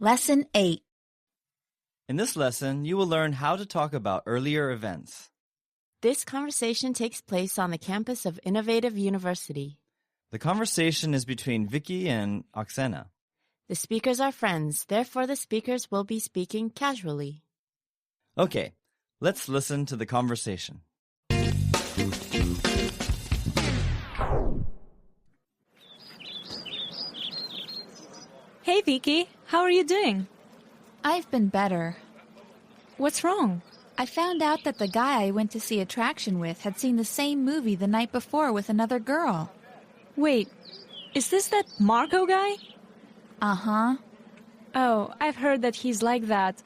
Lesson 8. In this lesson, you will learn how to talk about earlier events. This conversation takes place on the campus of Innovative University. The conversation is between Vicky and Oksana. The speakers are friends, therefore the speakers will be speaking casually. Okay, let's listen to the conversation. Hey Vicky, how are you doing? I've been better. What's wrong? I found out that the guy I went to see Attraction with had seen the same movie the night before with another girl. Wait, is this that Marco guy? Uh-huh. Oh, I've heard that he's like that.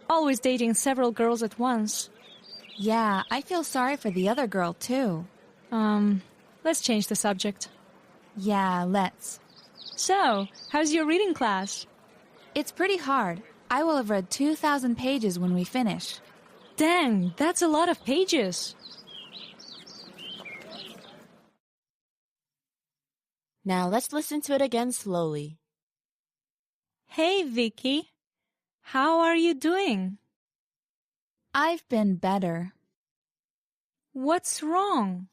Always dating several girls at once. Yeah, I feel sorry for the other girl, too. Let's change the subject. Yeah, let's. So, how's your reading class? It's pretty hard. I will have read 2,000 pages when we finish. Dang, that's a lot of pages. Now let's listen to it again slowly. Hey Vicky, how are you doing? I've been better. What's wrong?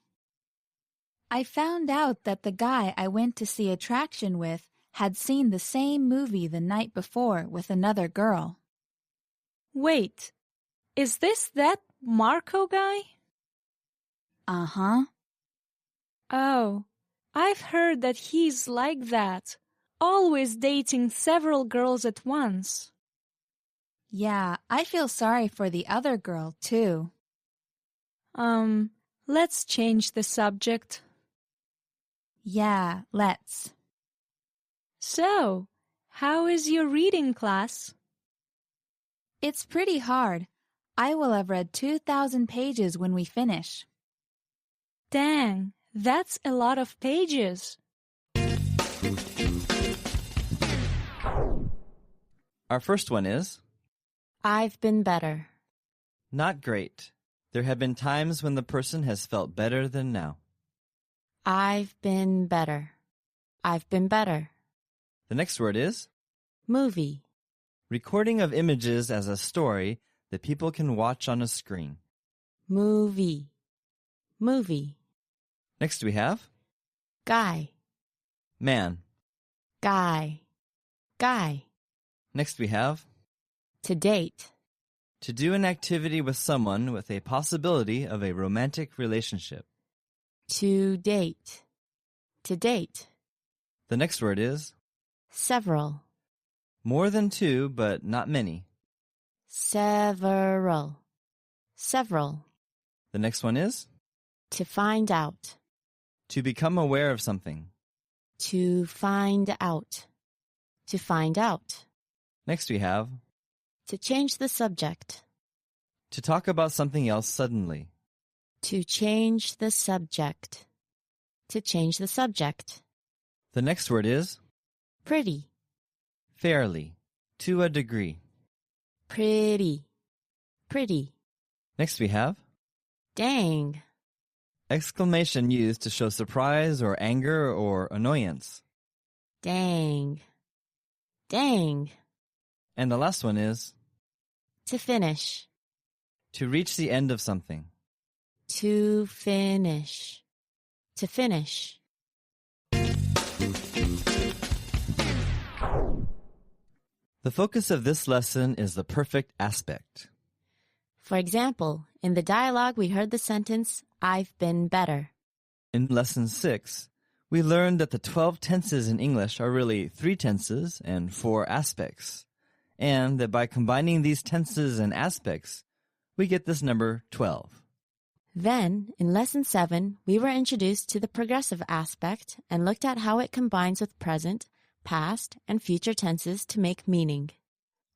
I found out that the guy I went to see Attraction with had seen the same movie the night before with another girl. Wait, is this that Marco guy? Uh-huh. Oh, I've heard that he's like that, always dating several girls at once. Yeah, I feel sorry for the other girl, too. Let's change the subject. Yeah, let's. So, how is your reading class? It's pretty hard. I will have read 2,000 pages when we finish. Dang, that's a lot of pages. Our first one is, I've been better. not great. There have been times when the person has felt better than now. I've been better. I've been better. The next word is, Movie. recording of images as a story that people can watch on a screen. Movie. Movie. Next we have, Guy. man. Guy. Guy. Next we have, To date. to do an activity with someone with a possibility of a romantic relationship. To date. To date. The next word is, Several. more than two, but not many. Several. Several. The next one is, To find out. to become aware of something. To find out. To find out. Next we have, To change the subject. to talk about something else suddenly. To change the subject. To change the subject. The next word is, Pretty. fairly, to a degree. Pretty. Pretty. Next we have, Dang. exclamation used to show surprise or anger or annoyance. Dang. Dang. And the last one is, To finish. to reach the end of something. To finish. To finish. The focus of this lesson is the perfect aspect. For example, in the dialogue we heard the sentence, I've been better. In Lesson 6, we learned that the 12 tenses in English are really 3 tenses and 4 aspects, and that by combining these tenses and aspects, we get this number 12. Then, in Lesson 7, we were introduced to the progressive aspect and looked at how it combines with present, past, and future tenses to make meaning.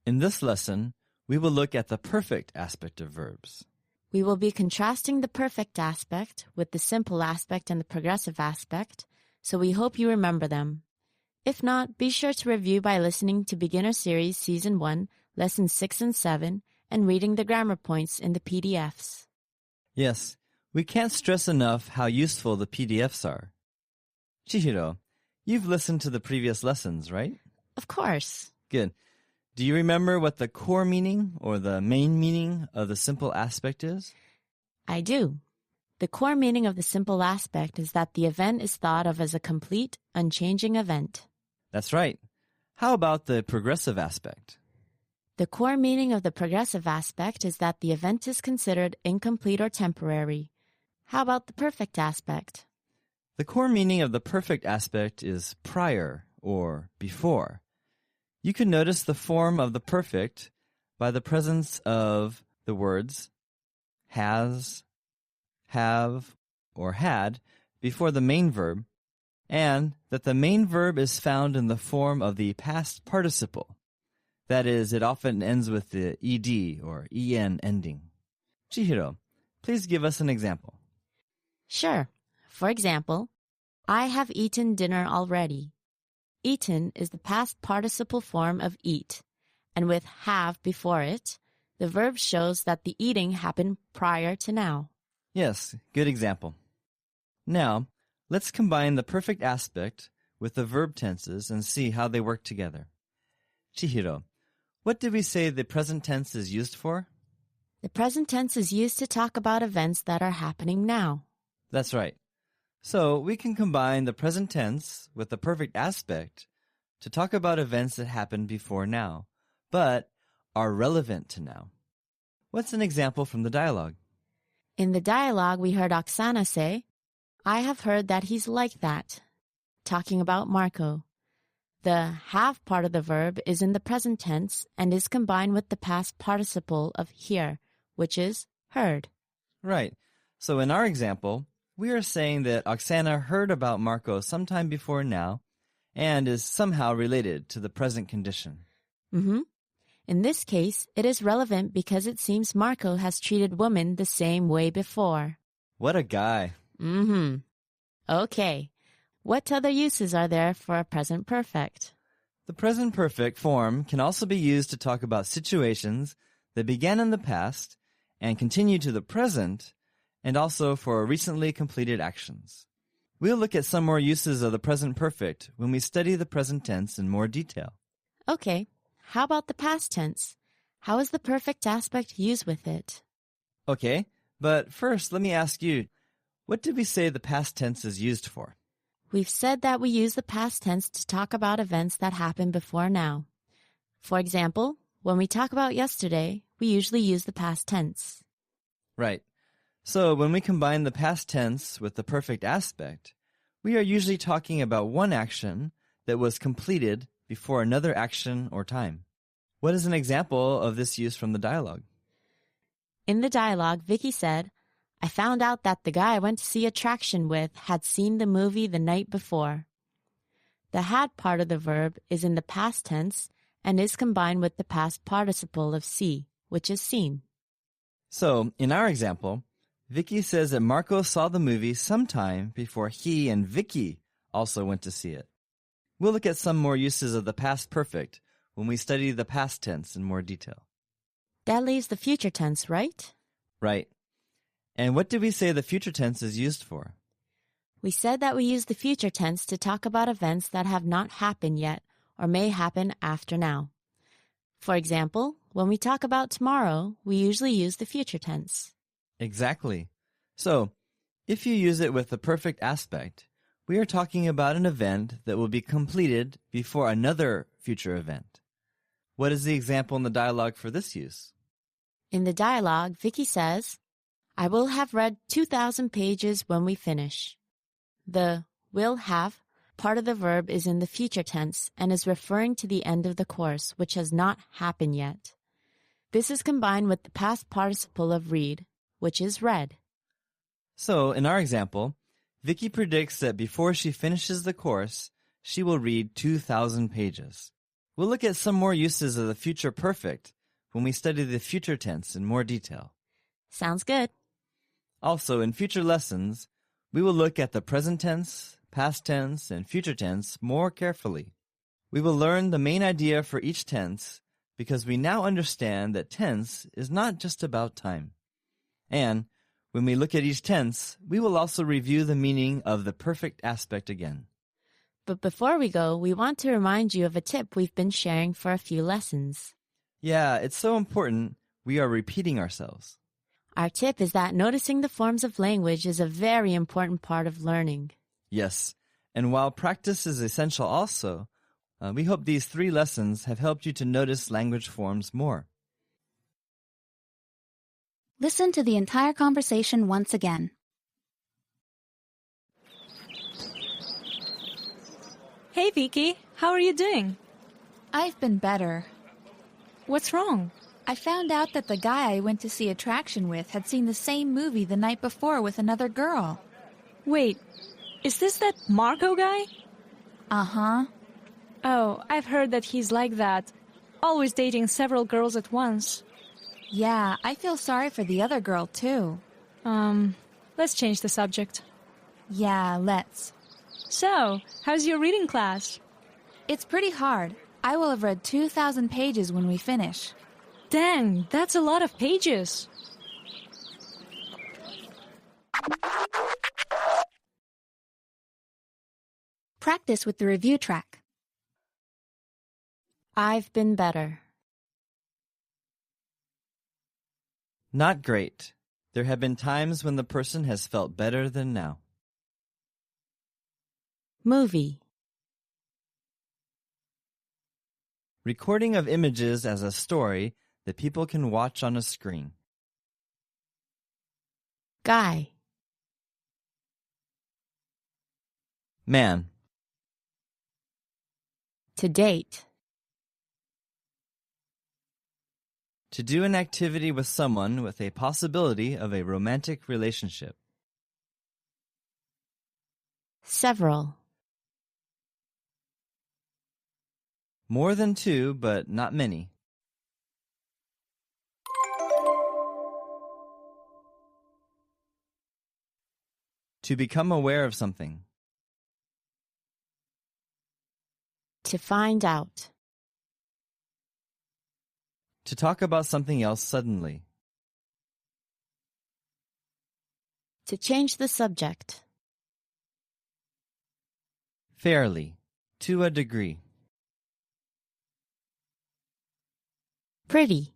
In this lesson, we will look at the perfect aspect of verbs. We will be contrasting the perfect aspect with the simple aspect and the progressive aspect, so we hope you remember them. If not, be sure to review by listening to Beginner Series Season 1, Lessons 6 and 7, and reading the grammar points in the PDFs. Yes, we can't stress enough how useful the PDFs are. Chihiro, you've listened to the previous lessons, right? Of course. Good. Do you remember what the core meaning or the main meaning of the simple aspect is? I do. The core meaning of the simple aspect is that the event is thought of as a complete, unchanging event. That's right. How about the progressive aspect? The core meaning of the progressive aspect is that the event is considered incomplete or temporary. How about the perfect aspect? The core meaning of the perfect aspect is prior or before. You can notice the form of the perfect by the presence of the words has, have, or had before the main verb, and that the main verb is found in the form of the past participle. That is, it often ends with the ed or en ending. Chihiro, please give us an example. Sure. For example, I have eaten dinner already. Eaten is the past participle form of eat, and with have before it, the verb shows that the eating happened prior to now. Yes, good example. Now, let's combine the perfect aspect with the verb tenses and see how they work together. Chihiro, what did we say the present tense is used for? The present tense is used to talk about events that are happening now. That's right. So we can combine the present tense with the perfect aspect to talk about events that happened before now, but are relevant to now. What's an example from the dialogue? In the dialogue, we heard Oksana say, I have heard that he's like that, talking about Marco. The have part of the verb is in the present tense and is combined with the past participle of hear, which is heard. Right. So in our example, we are saying that Oksana heard about Marco sometime before now and is somehow related to the present condition. Mm-hmm. In this case, it is relevant because it seems Marco has treated women the same way before. What a guy. Mm-hmm. Okay. What other uses are there for a present perfect? The present perfect form can also be used to talk about situations that began in the past and continue to the present, and also for recently completed actions. We'll look at some more uses of the present perfect when we study the present tense in more detail. Okay. How about the past tense? How is the perfect aspect used with it? Okay, but first let me ask you, what did we say the past tense is used for? We've said that we use the past tense to talk about events that happened before now. For example, when we talk about yesterday, we usually use the past tense. Right. So when we combine the past tense with the perfect aspect, we are usually talking about one action that was completed before another action or time. What is an example of this use from the dialogue? In the dialogue, Vicky said, I found out that the guy I went to see Attraction with had seen the movie the night before. The had part of the verb is in the past tense and is combined with the past participle of see, which is seen. So, in our example, Vicky says that Marco saw the movie sometime before he and Vicky also went to see it. We'll look at some more uses of the past perfect when we study the past tense in more detail. That leaves the future tense, right? Right. And what did we say the future tense is used for? We said that we use the future tense to talk about events that have not happened yet or may happen after now. For example, when we talk about tomorrow, we usually use the future tense. Exactly. So, if you use it with the perfect aspect, we are talking about an event that will be completed before another future event. What is the example in the dialogue for this use? In the dialogue, Vicky says, I will have read 2,000 pages when we finish. The will have part of the verb is in the future tense and is referring to the end of the course, which has not happened yet. This is combined with the past participle of read, which is read. So, in our example, Vicky predicts that before she finishes the course, she will read 2,000 pages. We'll look at some more uses of the future perfect when we study the future tense in more detail. Sounds good. Also, in future lessons, we will look at the present tense, past tense, and future tense more carefully. We will learn the main idea for each tense because we now understand that tense is not just about time. And when we look at each tense, we will also review the meaning of the perfect aspect again. But before we go, we want to remind you of a tip we've been sharing for a few lessons. Yeah, it's so important we are repeating ourselves. Our tip is that noticing the forms of language is a very important part of learning. Yes, and while practice is essential also, we hope these 3 lessons have helped you to notice language forms more. Listen to the entire conversation once again. Hey, Vicky, how are you doing? I've been better. What's wrong? I found out that the guy I went to see Attraction with had seen the same movie the night before with another girl. Wait, is this that Marco guy? Uh-huh. Oh, I've heard that he's like that. Always dating several girls at once. Yeah, I feel sorry for the other girl, too. Let's change the subject. Yeah, let's. So, how's your reading class? It's pretty hard. I will have read 2,000 pages when we finish. Dang, that's a lot of pages. Practice with the review track. I've been better. Not great. There have been times when the person has felt better than now. Movie. Recording of images as a story that people can watch on a screen. Guy. Man. To date. To do an activity with someone with a possibility of a romantic relationship. Several. More than 2, but not many. To become aware of something. To find out. To talk about something else suddenly. To change the subject. Fairly. To a degree. Pretty.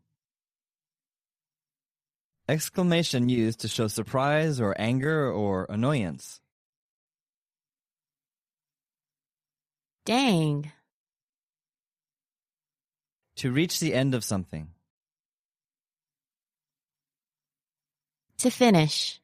Exclamation used to show surprise or anger or annoyance. Dang. To reach the end of something. To finish.